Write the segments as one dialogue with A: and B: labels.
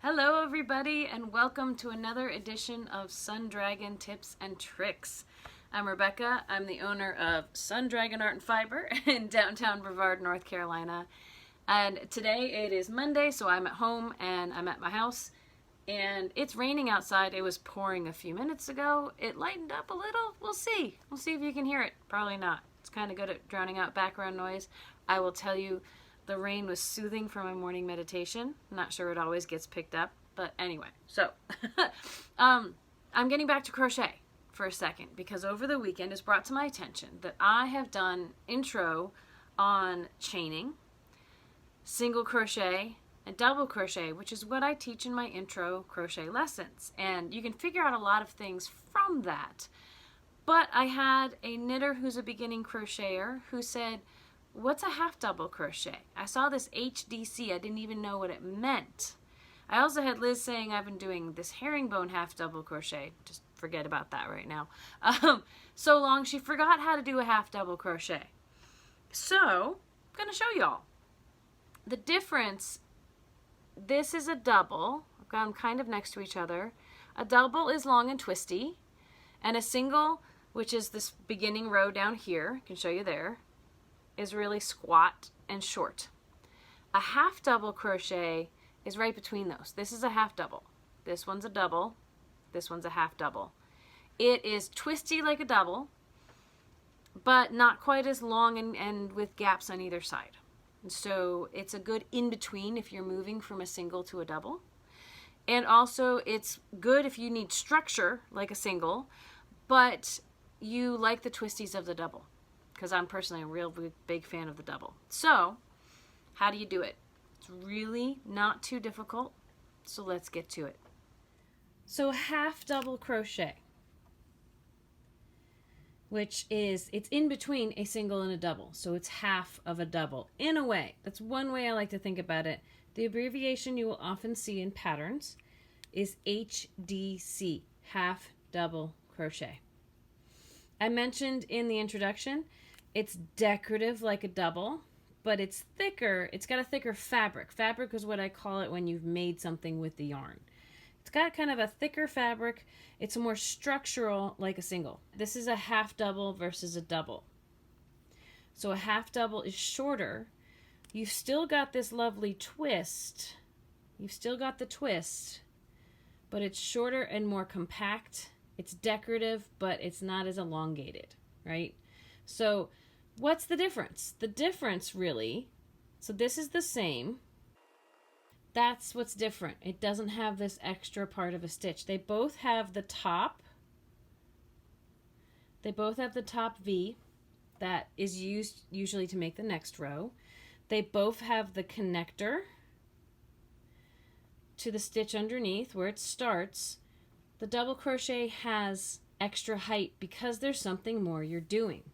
A: Hello everybody and welcome to another edition of Sun Dragon Tips and Tricks. I'm Rebecca. I'm the owner of Sun Dragon Art and Fiber in downtown Brevard, North Carolina. And today it is Monday, so I'm at home and I'm at my house. And it's raining outside. It was pouring a few minutes ago. It lightened up a little. We'll see. We'll see if you can hear it. Probably not. It's kind of good at drowning out background noise. I will tell you, the rain was soothing for my morning meditation. I'm not sure it always gets picked up, but anyway. So, I'm getting back to crochet for a second because over the weekend it's brought to my attention that I have done intro on chaining, single crochet, and double crochet, which is what I teach in my intro crochet lessons. And you can figure out a lot of things from that. But I had a knitter who's a beginning crocheter who said, "What's a half double crochet?" I saw this HDC. I didn't even know what it meant. I also had Liz saying I've been doing this herringbone half double crochet. Just forget about that right now. So long she forgot how to do a half double crochet. So I'm going to show y'all. The difference, this is a double. I've got them kind of next to each other. A double is long and twisty. And a single, which is this beginning row down here, I can show you there, is really squat and short. A half double crochet is right between those. This is a half double. This one's a double. This one's a half double. It is twisty like a double, but not quite as long and with gaps on either side. And so it's a good in-between if you're moving from a single to a double. And also it's good if you need structure like a single, but you like the twisties of the double. Because I'm personally a real big fan of the double. So, how do you do it? It's really not too difficult, so let's get to it. So half double crochet, which is, it's in between a single and a double, so it's half of a double. In a way, that's one way I like to think about it. The abbreviation you will often see in patterns is HDC, half double crochet. I mentioned in the introduction, it's decorative like a double, but it's thicker. It's got a thicker fabric. Fabric is what I call it when you've made something with the yarn. It's got kind of a thicker fabric. It's more structural like a single. This is a half double versus a double. So a half double is shorter. You've still got this lovely twist. You've still got the twist, but it's shorter and more compact. It's decorative, but it's not as elongated, right? So what's the difference? The difference really, so this is the same. That's what's different. It doesn't have this extra part of a stitch. They both have the top. They both have the top V that is used usually to make the next row. They both have the connector to the stitch underneath where it starts. The double crochet has extra height because there's something more you're doing.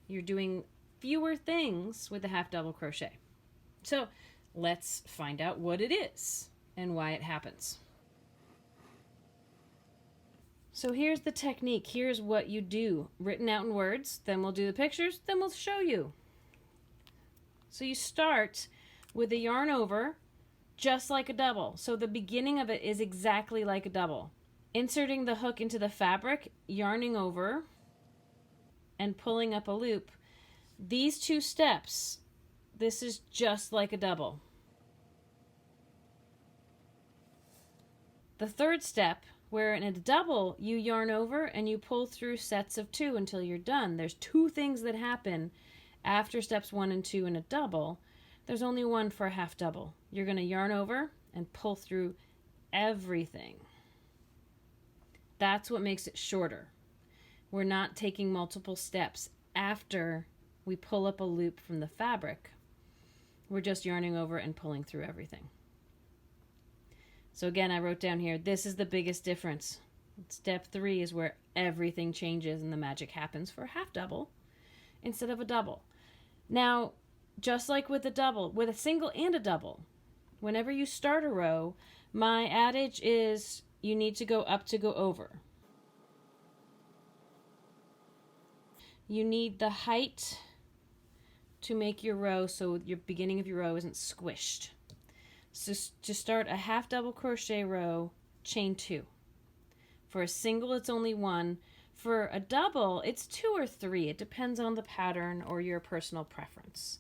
A: You're doing fewer things with the half double crochet. So let's find out what it is and why it happens. So here's the technique. Here's what you do, written out in words. Then we'll do the pictures. Then we'll show you. So you start with the yarn over just like a double. So the beginning of it is exactly like a double. Inserting the hook into the fabric, yarning over, and pulling up a loop. These two steps, this is just like a double. The third step, where in a double you yarn over and you pull through sets of 2 until you're done. There's 2 things that happen after steps 1 and 2 in a double. There's only one for a half double. You're going to yarn over and pull through everything. That's what makes it shorter. We're not taking multiple steps after we pull up a loop from the fabric. We're just yarning over and pulling through everything. So again, I wrote down here, this is the biggest difference. Step 3 is where everything changes and the magic happens for a half double instead of a double. Now, just like with a double, with a single and a double, whenever you start a row, my adage is you need to go up to go over. You need the height to make your row so your beginning of your row isn't squished. So to start a half double crochet row, chain 2. For a single, it's only 1. For a double, it's 2 or 3. It depends on the pattern or your personal preference.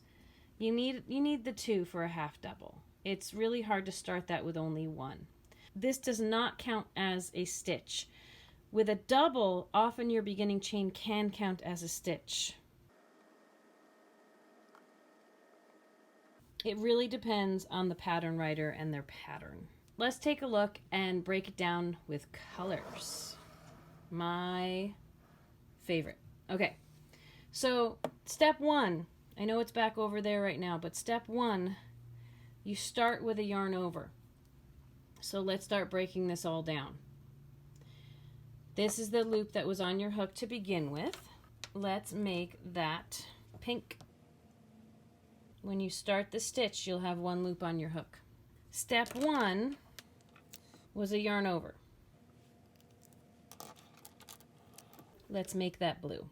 A: You need the 2 for a half double. It's really hard to start that with only 1. This does not count as a stitch. With a double, often your beginning chain can count as a stitch. It really depends on the pattern writer and their pattern. Let's take a look and break it down with colors. My favorite. Okay, so step 1, I know it's back over there right now, but step 1, you start with a yarn over. So let's start breaking this all down. This is the loop that was on your hook to begin with. Let's make that pink. When you start the stitch, you'll have 1 loop on your hook. Step 1 was a yarn over. Let's make that blue.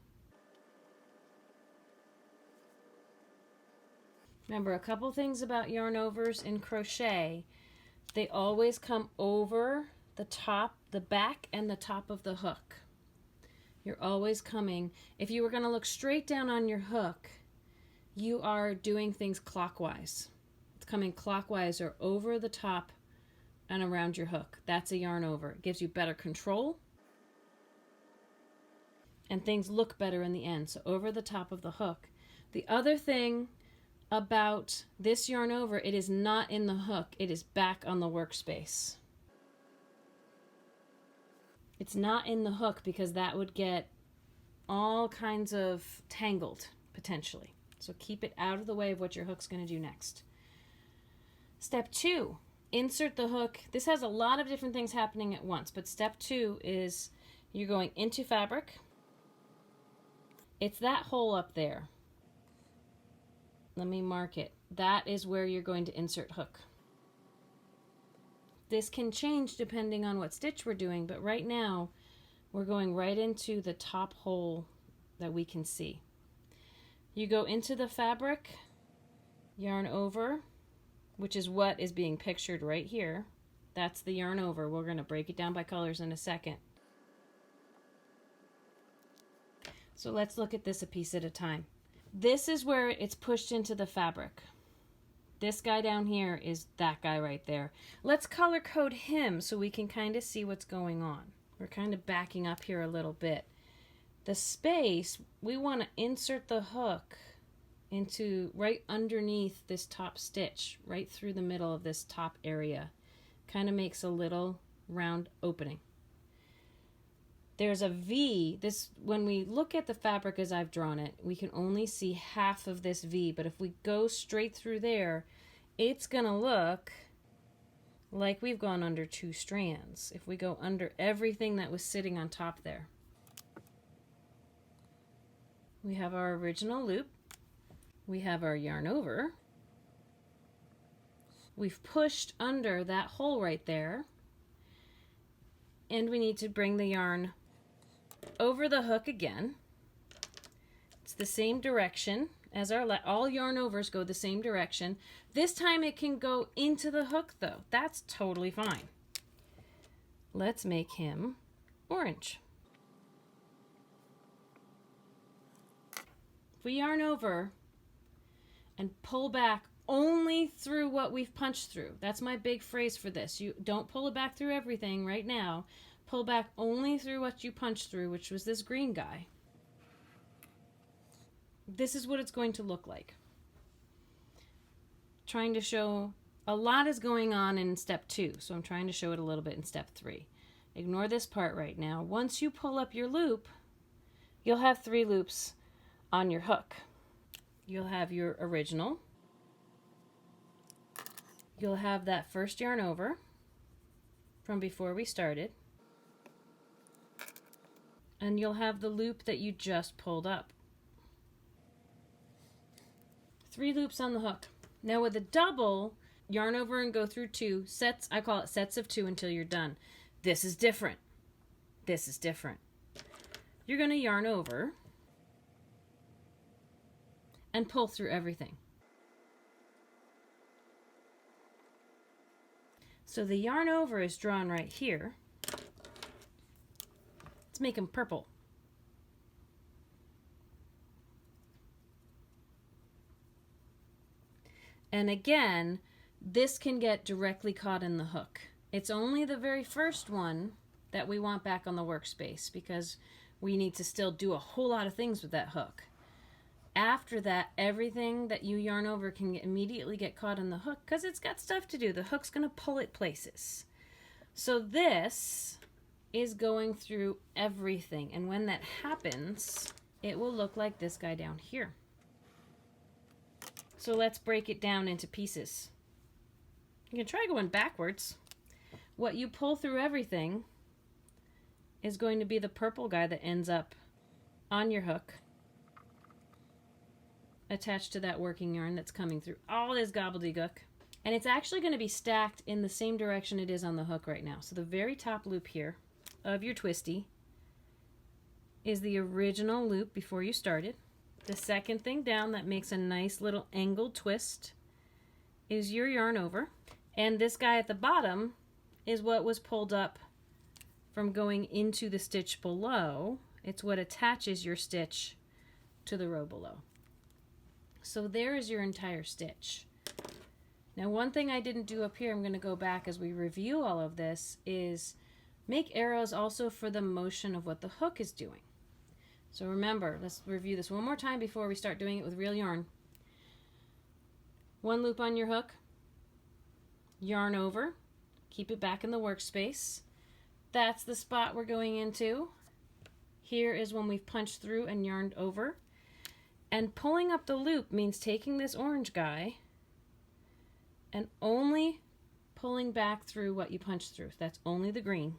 A: Remember, a couple things about yarn overs in crochet. They always come over the top, the back, and the top of the hook. You're always coming. If you were going to look straight down on your hook, you are doing things clockwise. It's coming clockwise or over the top and around your hook. That's a yarn over. It gives you better control and things look better in the end. So over the top of the hook. The other thing about this yarn over, it is not in the hook. It is back on the workspace. It's not in the hook because that would get all kinds of tangled potentially. So keep it out of the way of what your hook's going to do next. Step 2, insert the hook. This has a lot of different things happening at once, but step 2 is you're going into fabric. It's that hole up there. Let me mark it. That is where you're going to insert hook. This can change depending on what stitch we're doing, but right now we're going right into the top hole that we can see. You go into the fabric, yarn over, which is what is being pictured right here. That's the yarn over. We're going to break it down by colors in a second. So let's look at this a piece at a time. This is where it's pushed into the fabric. This guy down here is that guy right there. Let's color code him so we can kind of see what's going on. We're kind of backing up here a little bit. The space, we want to insert the hook into right underneath this top stitch, right through the middle of this top area. Kind of makes a little round opening. There's a V. This, when we look at the fabric as I've drawn it, we can only see half of this V, but if we go straight through there, it's going to look like we've gone under 2 strands. If we go under everything that was sitting on top there. We have our original loop. We have our yarn over. We've pushed under that hole right there. And we need to bring the yarn over the hook again. It's the same direction as all yarn overs go the same direction. This time it can go into the hook though. That's totally fine. Let's make him orange. If we yarn over and pull back only through what we've punched through. That's my big phrase for this. You don't pull it back through everything right now. Pull back only through what you punched through, which was this green guy. This is what it's going to look like. Trying to show a lot is going on in step 2, so I'm trying to show it a little bit in step 3. Ignore this part right now. Once you pull up your loop, you'll have 3 loops on your hook. You'll have your original. You'll have that first yarn over from before we started. And you'll have the loop that you just pulled up. 3 loops on the hook. Now with a double, yarn over and go through 2 sets. I call it sets of 2 until you're done. This is different. This is different. You're going to yarn over and pull through everything. So the yarn over is drawn right here. Let's make them purple. And again, this can get directly caught in the hook. It's only the very first one that we want back on the workspace because we need to still do a whole lot of things with that hook. After that, everything that you yarn over can immediately get caught in the hook because it's got stuff to do. The hook's going to pull it places. So this is going through everything. And when that happens, it will look like this guy down here. So let's break it down into pieces. You can try going backwards. What you pull through everything is going to be the purple guy that ends up on your hook, attached to that working yarn that's coming through all this gobbledygook. And it's actually going to be stacked in the same direction it is on the hook right now. So the very top loop here of your twisty is the original loop before you started. The second thing down that makes a nice little angled twist is your yarn over. And this guy at the bottom is what was pulled up from going into the stitch below. It's what attaches your stitch to the row below. So there is your entire stitch. Now one thing I didn't do up here, I'm going to go back as we review all of this, is make arrows also for the motion of what the hook is doing. So remember, let's review this one more time before we start doing it with real yarn. One loop on your hook, yarn over, keep it back in the workspace. That's the spot we're going into. Here is when we've punched through and yarned over. And pulling up the loop means taking this orange guy and only pulling back through what you punched through. That's only the green.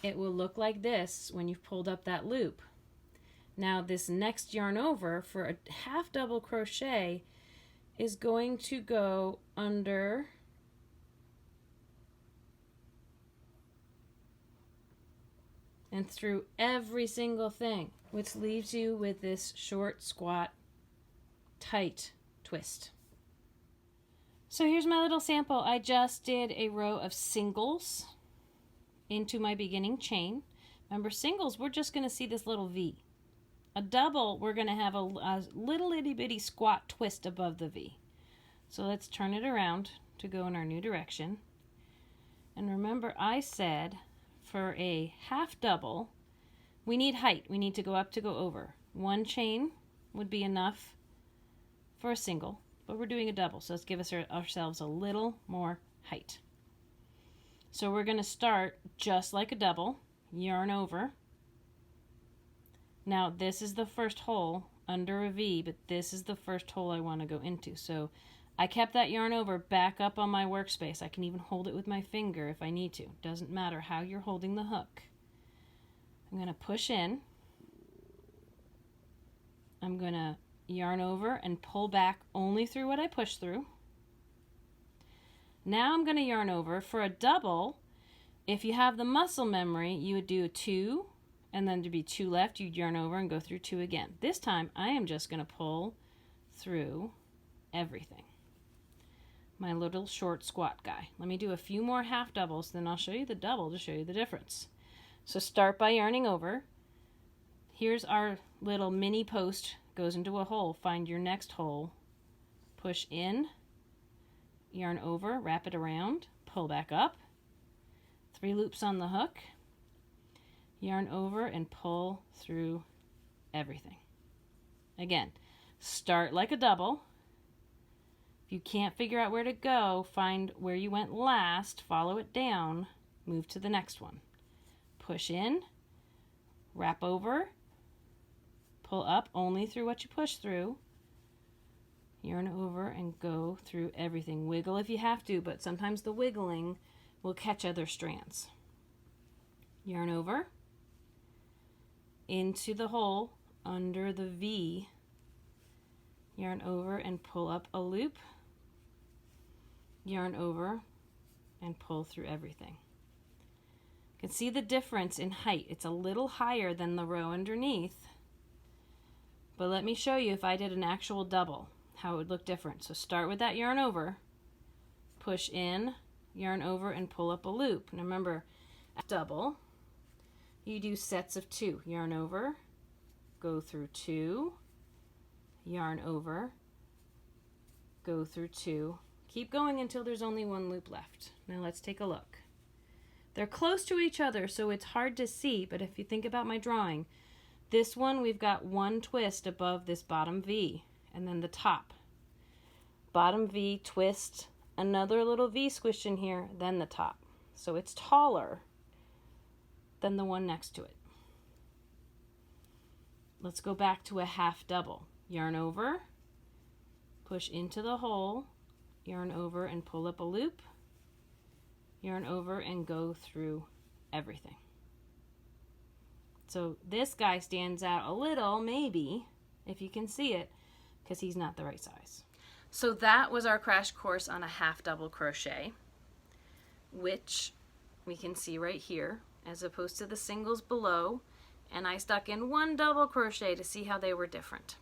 A: It will look like this when you've pulled up that loop. Now this next yarn over for a half double crochet is going to go under and through every single thing, which leaves you with this short, squat, tight twist. So here's my little sample. I just did a row of singles into my beginning chain. Remember, singles, we're just going to see this little V. A double, we're going to have a little itty bitty squat twist above the V. So let's turn it around to go in our new direction. And remember, I said for a half double, we need height. We need to go up to go over. One chain would be enough for a single, but we're doing a double, so let's give ourselves a little more height. So we're going to start just like a double, yarn over. Now this is the first hole under a V, but this is the first hole I want to go into. So I kept that yarn over back up on my workspace. I can even hold it with my finger if I need to. Doesn't matter how you're holding the hook. I'm going to push in. I'm going to yarn over and pull back only through what I push through. Now I'm going to yarn over. For a double, if you have the muscle memory, you would do 2, and then there'd be 2 left. You'd yarn over and go through 2 again. This time I am just going to pull through everything. My little short squat guy. Let me do a few more half doubles, then I'll show you the double to show you the difference. So start by yarning over. Here's our little mini post, goes into a hole. Find your next hole, push in, yarn over, wrap it around, pull back up, 3 loops on the hook, yarn over and pull through everything. Again, start like a double. If you can't figure out where to go, find where you went last, follow it down, move to the next one. Push in, wrap over, pull up only through what you push through, yarn over and go through everything. Wiggle if you have to, but sometimes the wiggling will catch other strands. Yarn over, into the hole under the V, yarn over and pull up a loop, yarn over and pull through everything. You can see the difference in height. It's a little higher than the row underneath, but let me show you if I did an actual double, how it would look different. So start with that yarn over, push in, yarn over, and pull up a loop. Now remember, double, you do sets of 2. Yarn over, go through 2, yarn over, go through 2. Keep going until there's only 1 loop left. Now let's take a look. They're close to each other, so it's hard to see, but if you think about my drawing, this one we've got 1 twist above this bottom V, and then the top. Bottom V, twist, another little V squish in here, then the top. So it's taller than the one next to it. Let's go back to a half double. Yarn over, push into the hole, yarn over and pull up a loop, yarn over and go through everything. So this guy stands out a little, maybe, if you can see it, because he's not the right size. So that was our crash course on a half double crochet, which we can see right here, as opposed to the singles below, and I stuck in 1 double crochet to see how they were different.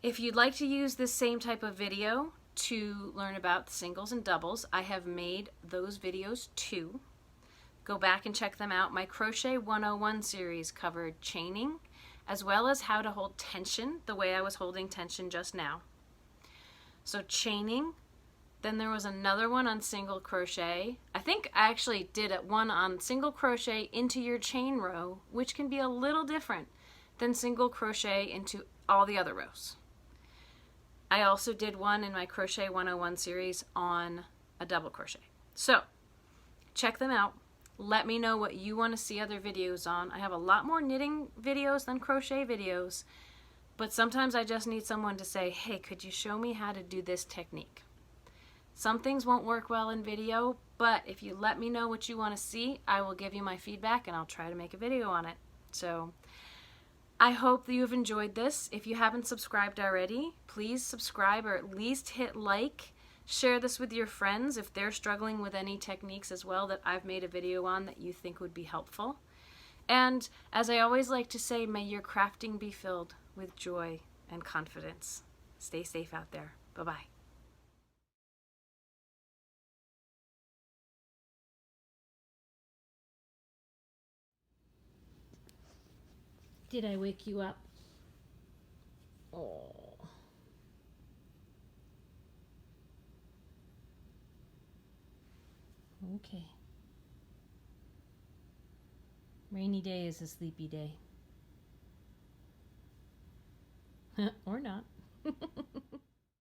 A: If you'd like to use this same type of video to learn about the singles and doubles, I have made those videos too. Go back and check them out. My Crochet 101 series covered chaining, as well as how to hold tension the way I was holding tension just now. So chaining, then there was another one on single crochet. I think I actually did one on single crochet into your chain row, which can be a little different than single crochet into all the other rows. I also did one in my Crochet 101 series on a double crochet. So check them out. Let me know what you want to see other videos on. I have a lot more knitting videos than crochet videos, but sometimes I just need someone to say, hey, could you show me how to do this technique? Some things won't work well in video, but if you let me know what you want to see, I will give you my feedback and I'll try to make a video on it. So I hope that you've enjoyed this. If you haven't subscribed already, please subscribe or at least hit like. Share this with your friends if they're struggling with any techniques as well that I've made a video on that you think would be helpful. And as I always like to say, may your crafting be filled with joy and confidence. Stay safe out there. Bye-bye. Did I wake you up? Oh. Okay. Rainy day is a sleepy day. Or not.